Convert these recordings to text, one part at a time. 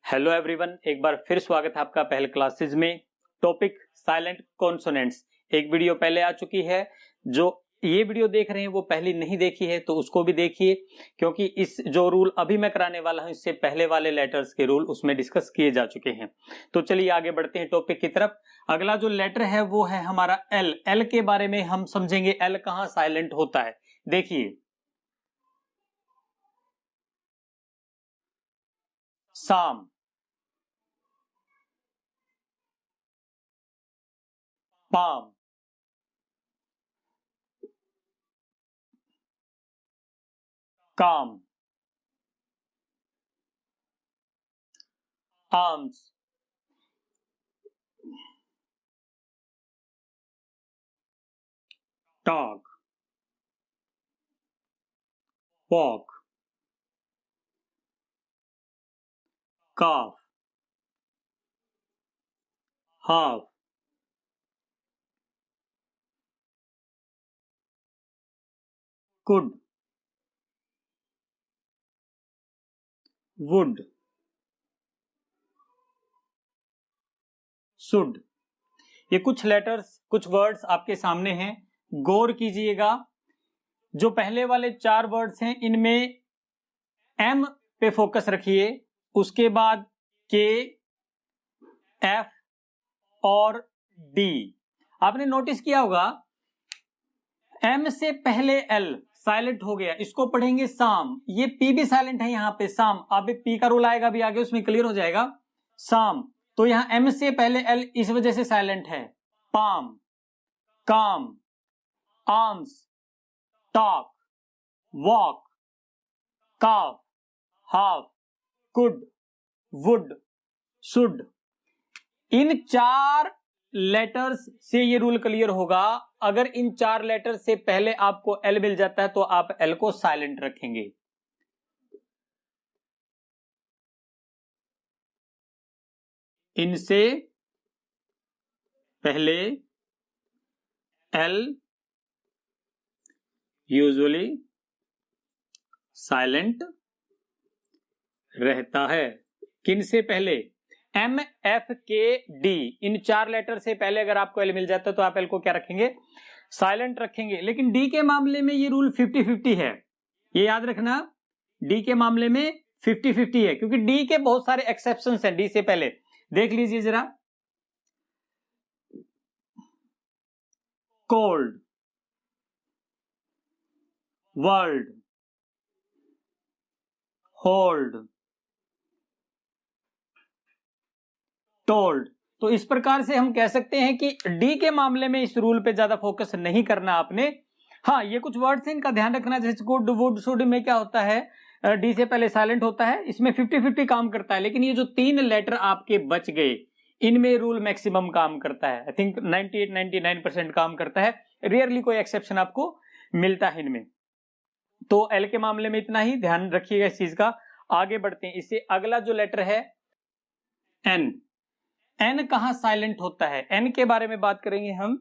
Hello everyone, एक बार फिर स्वागत है आपका पहले क्लासेस में। Topic silent consonants. एक वीडियो पहले आ चुकी है, जो ये वीडियो देख रहे हैं वो पहले नहीं देखी है तो उसको भी देखिए, क्योंकि इस जो रूल अभी मैं कराने वाला हूं इससे पहले वाले लेटर्स के रूल उसमें डिस्कस किए जा चुके हैं। तो चलिए आगे बढ़ते हैं टॉपिक की तरफ। अगला जो लेटर है वो है हमारा एल। एल के बारे में हम समझेंगे, एल कहां साइलेंट होता है। देखिए, साम, palm, calm, arms, dog, walk, calf, half, could, would, should। ये कुछ लेटर्स, कुछ वर्ड्स आपके सामने हैं, गौर कीजिएगा। जो पहले वाले चार वर्ड्स हैं इनमें एम पे फोकस रखिए, उसके बाद के, एफ और डी। आपने नोटिस किया होगा एम से पहले एल साइलेंट हो गया, इसको पढ़ेंगे साम। ये पी भी साइलेंट है यहाँ पे, साम। अब पी का रूल आएगा भी आगे, उसमें क्लियर हो जाएगा। साम, तो यहां एम से पहले एल इस वजह से साइलेंट है। Palm, calm, arms, talk, walk, calf, half, could, would, should. इन चार लेटर्स से ये रूल क्लियर होगा। अगर इन चार लेटर से पहले आपको एल मिल जाता है तो आप एल को साइलेंट रखेंगे। इनसे पहले एल यूजुअली साइलेंट रहता है। किन से पहले? एम, एफ, के, डी। इन चार लेटर से पहले अगर आपको एल मिल जाता है तो आप एल को क्या रखेंगे? साइलेंट रखेंगे। लेकिन डी के मामले में ये रूल 50-50 है, ये याद रखना। डी के मामले में 50-50 है, क्योंकि डी के बहुत सारे एक्सेप्शंस हैं। डी से पहले देख लीजिए जरा, कोल्ड, वर्ल्ड, होल्ड, टोल्ड। तो इस प्रकार से हम कह सकते हैं कि डी के मामले में इस रूल पे ज्यादा फोकस नहीं करना आपने। हाँ, ये कुछ वर्ड्स हैं, इनका ध्यान रखना। जैसे गुड, वुड, शुड में क्या होता है, डी से पहले साइलेंट होता है, इसमें 50-50 काम करता है। लेकिन ये जो तीन लेटर आपके बच गए इनमें रूल मैक्सिमम काम करता है। आई थिंक 98-99% काम करता है, रेयरली कोई एक्सेप्शन आपको मिलता है इनमें। तो एल के मामले में इतना ही ध्यान रखिएगा इस चीज का। आगे बढ़ते हैं, इससे अगला जो लेटर है एन। एन कहां साइलेंट होता है, एन के बारे में बात करेंगे हम।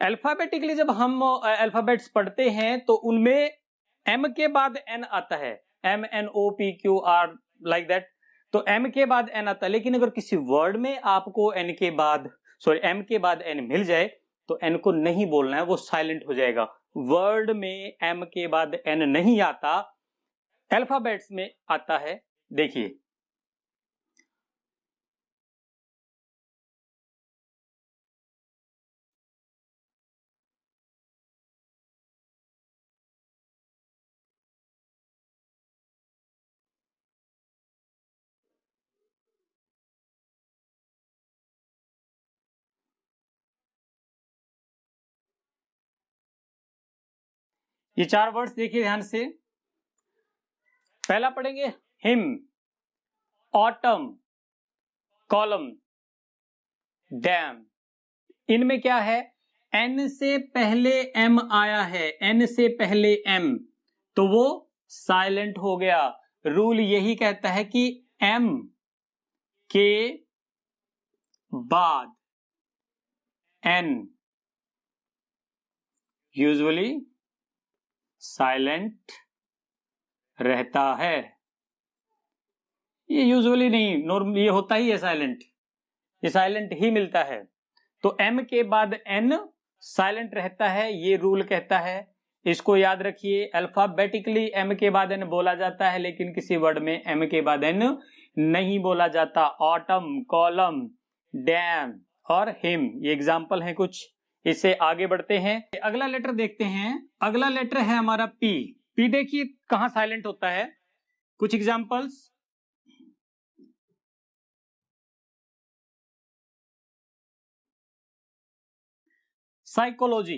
अल्फाबेटिकली जब हम अल्फाबेट्स पढ़ते हैं तो उनमें एम के बाद एन आता है, M, N, O, P, Q, R, like that. तो एम के बाद एन आता है। लेकिन अगर किसी वर्ड में आपको एन के बाद, सॉरी, एम के बाद एन मिल जाए तो एन को नहीं बोलना है, वो साइलेंट हो जाएगा। वर्ड में एम के बाद एन नहीं आता, अल्फाबेट्स में आता है। देखिए, ये चार वर्ड्स देखिए ध्यान से। पहला पढ़ेंगे हिम, ऑटम, कॉलम, डैम। इनमें क्या है, एन से पहले एम आया है, एन से पहले एम, तो वो साइलेंट हो गया। रूल यही कहता है कि एम के बाद एन यूजुअली साइलेंट रहता है। ये यूजुअली नहीं, नॉर्मल ये होता ही है साइलेंट, ये साइलेंट ही मिलता है। तो एम के बाद एन साइलेंट रहता है, ये रूल कहता है। इसको याद रखिए, अल्फाबेटिकली एम के बाद एन बोला जाता है, लेकिन किसी वर्ड में एम के बाद एन नहीं बोला जाता। ऑटम, कॉलम, डैम और हिम, ये एग्जाम्पल है कुछ। इससे आगे बढ़ते हैं, अगला लेटर देखते हैं। अगला लेटर है हमारा पी। पी देखिए कहां साइलेंट होता है, कुछ एग्जाम्पल्स। साइकोलॉजी,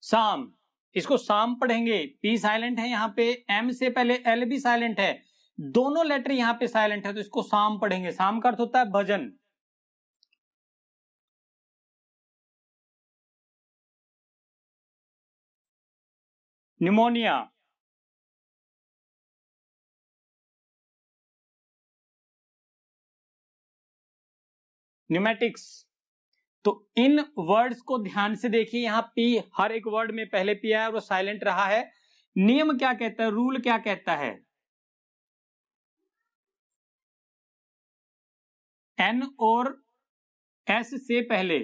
शाम, इसको शाम पढ़ेंगे, पी साइलेंट है यहां पे, एम से पहले एल भी साइलेंट है, दोनों लेटर यहां पे साइलेंट है, तो इसको शाम पढ़ेंगे। शाम का अर्थ होता है भजन। Pneumonia, pneumatics. तो इन वर्ड्स को ध्यान से देखिए, यहां पी हर एक वर्ड में पहले पी आया और वो साइलेंट रहा है। नियम क्या कहता है, रूल क्या कहता है, एन और एस से पहले,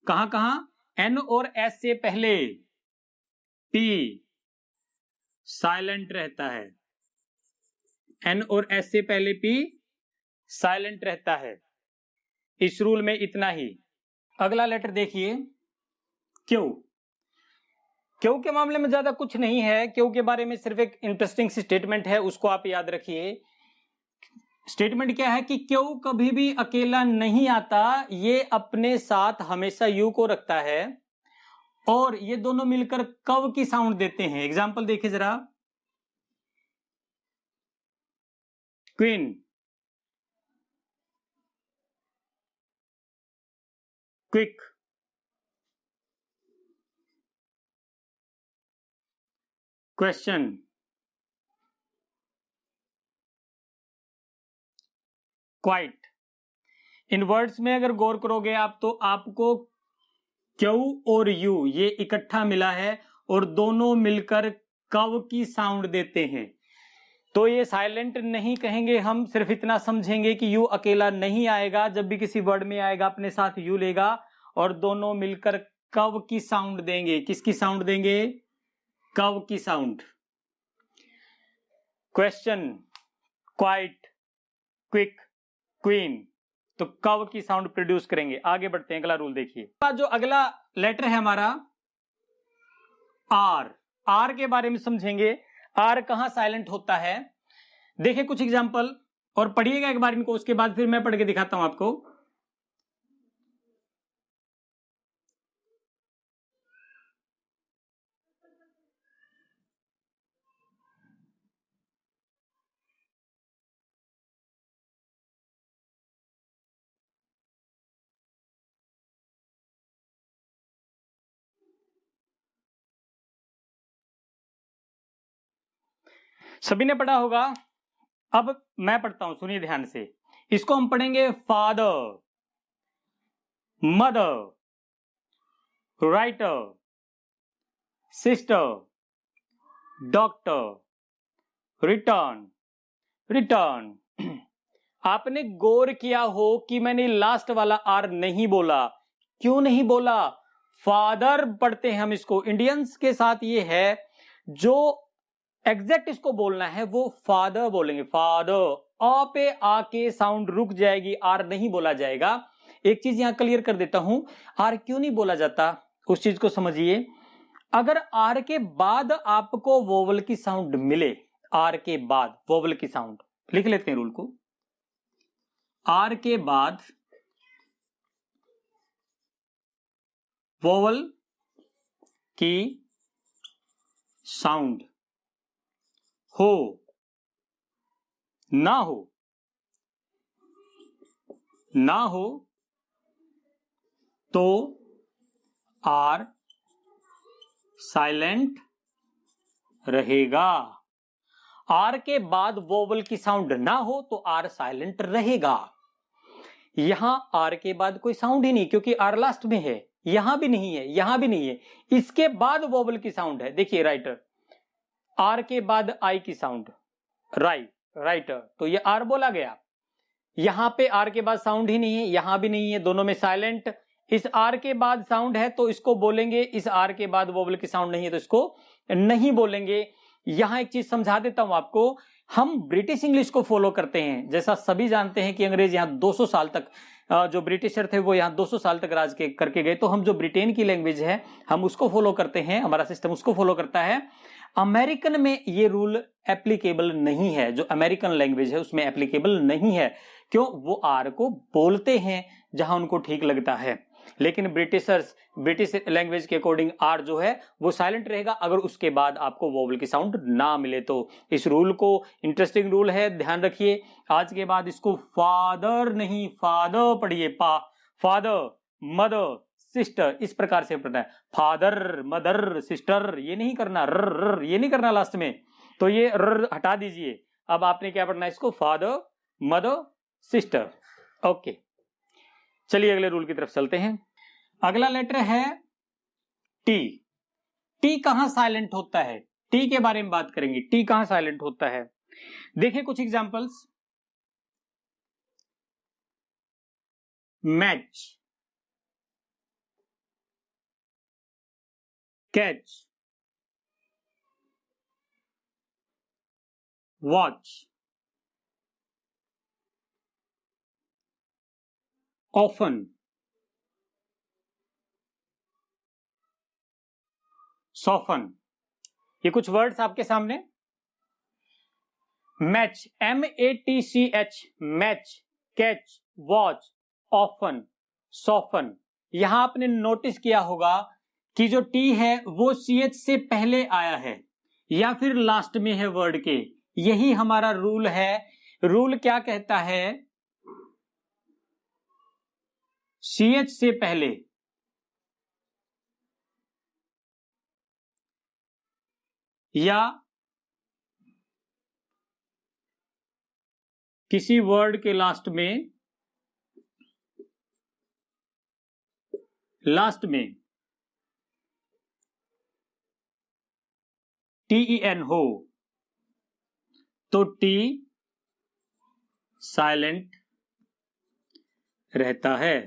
कहां कहां, एन और एस से पहले पी साइलेंट रहता है, एन और एस से पहले पी साइलेंट रहता है। इस रूल में इतना ही। अगला लेटर देखिए, क्यू। क्यू के मामले में ज्यादा कुछ नहीं है, क्यू के बारे में सिर्फ एक इंटरेस्टिंग सी स्टेटमेंट है, उसको आप याद रखिए। स्टेटमेंट क्या है कि क्यू कभी भी अकेला नहीं आता, ये अपने साथ हमेशा यू को रखता है और ये दोनों मिलकर कव की साउंड देते हैं। एग्जाम्पल देखिए जरा, क्वीन, क्विक, क्वेश्चन, क्वाइट। इन वर्ड्स में अगर गौर करोगे आप तो आपको क्यू और यू ये इकट्ठा मिला है और दोनों मिलकर कव की साउंड देते हैं। तो ये साइलेंट नहीं कहेंगे हम, सिर्फ इतना समझेंगे कि यू अकेला नहीं आएगा, जब भी किसी वर्ड में आएगा अपने साथ यू लेगा और दोनों मिलकर कव की साउंड देंगे। किसकी साउंड देंगे, कव की sound. Question, quite, quick, queen, तो कव की साउंड प्रोड्यूस करेंगे। आगे बढ़ते हैं, अगला रूल देखिए। जो अगला लेटर है हमारा आर, आर के बारे में समझेंगे। आर कहां साइलेंट होता है, देखिए कुछ एग्जांपल और पढ़िएगा एक बार इनको, उसके बाद फिर मैं पढ़ के दिखाता हूं आपको। सभी ने पढ़ा होगा, अब मैं पढ़ता हूं, सुनिए ध्यान से। इसको हम पढ़ेंगे father, mother, writer, sister, doctor, return, return. आपने गौर किया हो कि मैंने लास्ट वाला आर नहीं बोला, क्यों नहीं बोला, फादर पढ़ते हैं हम इसको, इंडियंस के साथ ये है, जो एग्जैक्ट इसको बोलना है वो फादर बोलेंगे, फादर। अ पे आके साउंड रुक जाएगी, आर नहीं बोला जाएगा। एक चीज यहां क्लियर कर देता हूं, आर क्यों नहीं बोला जाता उस चीज को समझिए। अगर आर के बाद आपको वोवल की साउंड मिले, आर के बाद वोवल की साउंड, लिख लेते हैं रूल को, आर के बाद वोवल की साउंड हो ना हो, ना हो तो आर साइलेंट रहेगा। आर के बाद वोवल की साउंड ना हो तो आर साइलेंट रहेगा। यहां आर के बाद कोई साउंड ही नहीं, क्योंकि आर लास्ट में है, यहां भी नहीं है, यहां भी नहीं है। इसके बाद वोवल की साउंड है, देखिए राइटर, आर के बाद आई की साउंड, राइटर, तो ये आर बोला गया। यहां पे आर के बाद साउंड ही नहीं है, यहां भी नहीं है, दोनों में साइलेंट। इस आर के बाद साउंड है तो इसको बोलेंगे, इस आर के बाद वोवल की साउंड नहीं है तो इसको नहीं बोलेंगे। यहां एक चीज समझा देता हूं आपको, हम ब्रिटिश इंग्लिश को फॉलो करते हैं। जैसा सभी जानते हैं कि अंग्रेज यहां 200 साल तक, जो ब्रिटिशर थे वो यहां 200 साल तक राज करके गए, तो हम जो ब्रिटेन की लैंग्वेज है हम उसको फॉलो करते हैं, हमारा सिस्टम उसको फॉलो करता है। अमेरिकन में ये रूल एप्लीकेबल नहीं है, जो अमेरिकन लैंग्वेज है उसमें एप्लीकेबल नहीं है। क्यों? वो आर को बोलते हैं जहां उनको ठीक लगता है, लेकिन ब्रिटिश लैंग्वेज के अकॉर्डिंग आर जो है वो साइलेंट रहेगा अगर उसके बाद आपको वोवल की साउंड ना मिले तो। इस रूल को, इंटरेस्टिंग रूल है, ध्यान रखिए। आज के बाद इसको फादर नहीं, फादर पढ़िए, फादर, मदर, सिस्टर, इस प्रकार से पढ़ना है। फादर, मदर, सिस्टर, ये नहीं करना, ये नहीं करना लास्ट में, तो ये हटा दीजिए। अब आपने क्या पढ़ना है इसको, फादर, मदर, सिस्टर। ओके, चलिए अगले रूल की तरफ चलते हैं। अगला लेटर है टी। टी कहां साइलेंट होता है, टी के बारे में बात करेंगे, टी कहां साइलेंट होता है। देखिए कुछ examples, match, catch, watch, often, soften. ये कुछ वर्ड्स आपके सामने। Match, MATCH, match, catch, watch, often, soften. यहां आपने नोटिस किया होगा कि जो टी है वो CH से पहले आया है या फिर लास्ट में है वर्ड के। यही हमारा रूल है। रूल क्या कहता है, CH से पहले या किसी वर्ड के लास्ट में TEN हो तो टी साइलेंट रहता है।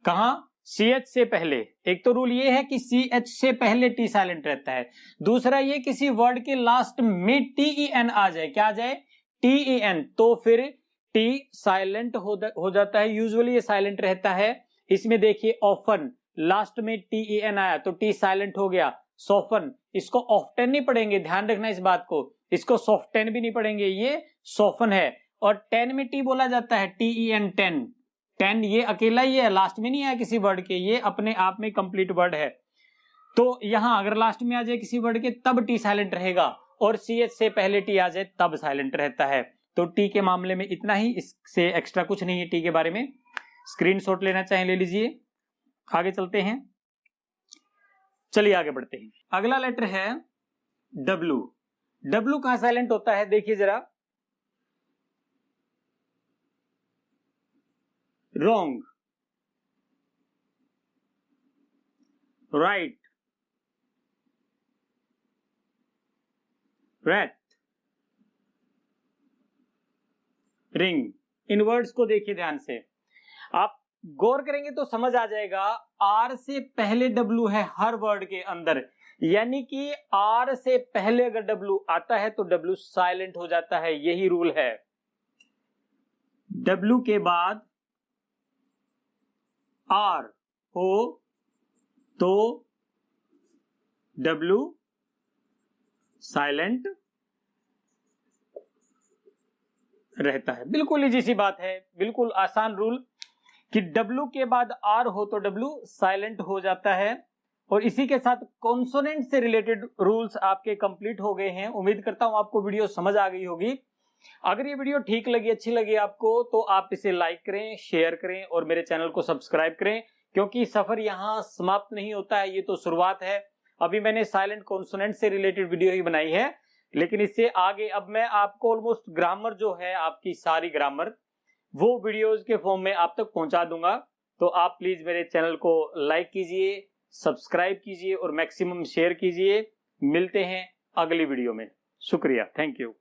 कहां? CH से पहले। एक तो रूल ये है कि CH से पहले टी साइलेंट रहता है। दूसरा ये, किसी वर्ड के लास्ट में TEN आ जाए, क्या आ जाए, TEN, तो फिर टी साइलेंट हो जाता है। यूजुअली ये साइलेंट रहता है। इसमें देखिए ऑफन, लास्ट में TEN आया तो टी साइलेंट हो गया। सॉफन, इसको ऑफ्टन नहीं पढ़ेंगे, ध्यान रखना इस बात को, इसको सॉफ्टन भी नहीं पढ़ेंगे, ये सॉफन है। और टेन में टी बोला जाता है, TEN, टेन, ये अकेला ही है, लास्ट में नहीं आया किसी वर्ड के, ये अपने आप में कंप्लीट वर्ड है। तो यहां अगर लास्ट में आ जाए किसी वर्ड के तब टी साइलेंट रहेगा, और CH से पहले टी आ जाए तब साइलेंट रहता है। तो टी के मामले में इतना ही, इससे एक्स्ट्रा कुछ नहीं है टी के बारे में। स्क्रीनशॉट लेना चाहें ले लीजिए। आगे चलते हैं, चलिए आगे बढ़ते हैं। अगला लेटर है W। W कहां साइलेंट होता है, देखिए जरा। Wrong, write, rate, ring. इन वर्ड्स को देखिए ध्यान से, आप गौर करेंगे तो समझ आ जाएगा। आर से पहले W है हर वर्ड के अंदर, यानी कि आर से पहले अगर W आता है तो W साइलेंट हो जाता है, यही रूल है। W के बाद आर हो तो W साइलेंट रहता है। बिल्कुल इजी सी बात है, बिल्कुल आसान रूल कि W के बाद R हो तो W साइलेंट हो जाता है। और इसी के साथ कॉन्सोनेंट से रिलेटेड रूल्स आपके कंप्लीट हो गए हैं। उम्मीद करता हूं आपको वीडियो समझ आ गई होगी। अगर ये वीडियो ठीक लगी, अच्छी लगी आपको, तो आप इसे लाइक करें, शेयर करें और मेरे चैनल को सब्सक्राइब करें, क्योंकि सफर यहाँ समाप्त नहीं होता है, ये तो शुरुआत है। अभी मैंने साइलेंट कॉन्सोनेंट से रिलेटेड वीडियो ही बनाई है, लेकिन इससे आगे अब मैं आपको ऑलमोस्ट ग्रामर जो है, आपकी सारी ग्रामर, वो वीडियोज के फॉर्म में आप तक पहुंचा दूंगा। तो आप प्लीज मेरे चैनल को लाइक कीजिए, सब्सक्राइब कीजिए और मैक्सिमम शेयर कीजिए। मिलते हैं अगली वीडियो में। शुक्रिया, थैंक यू।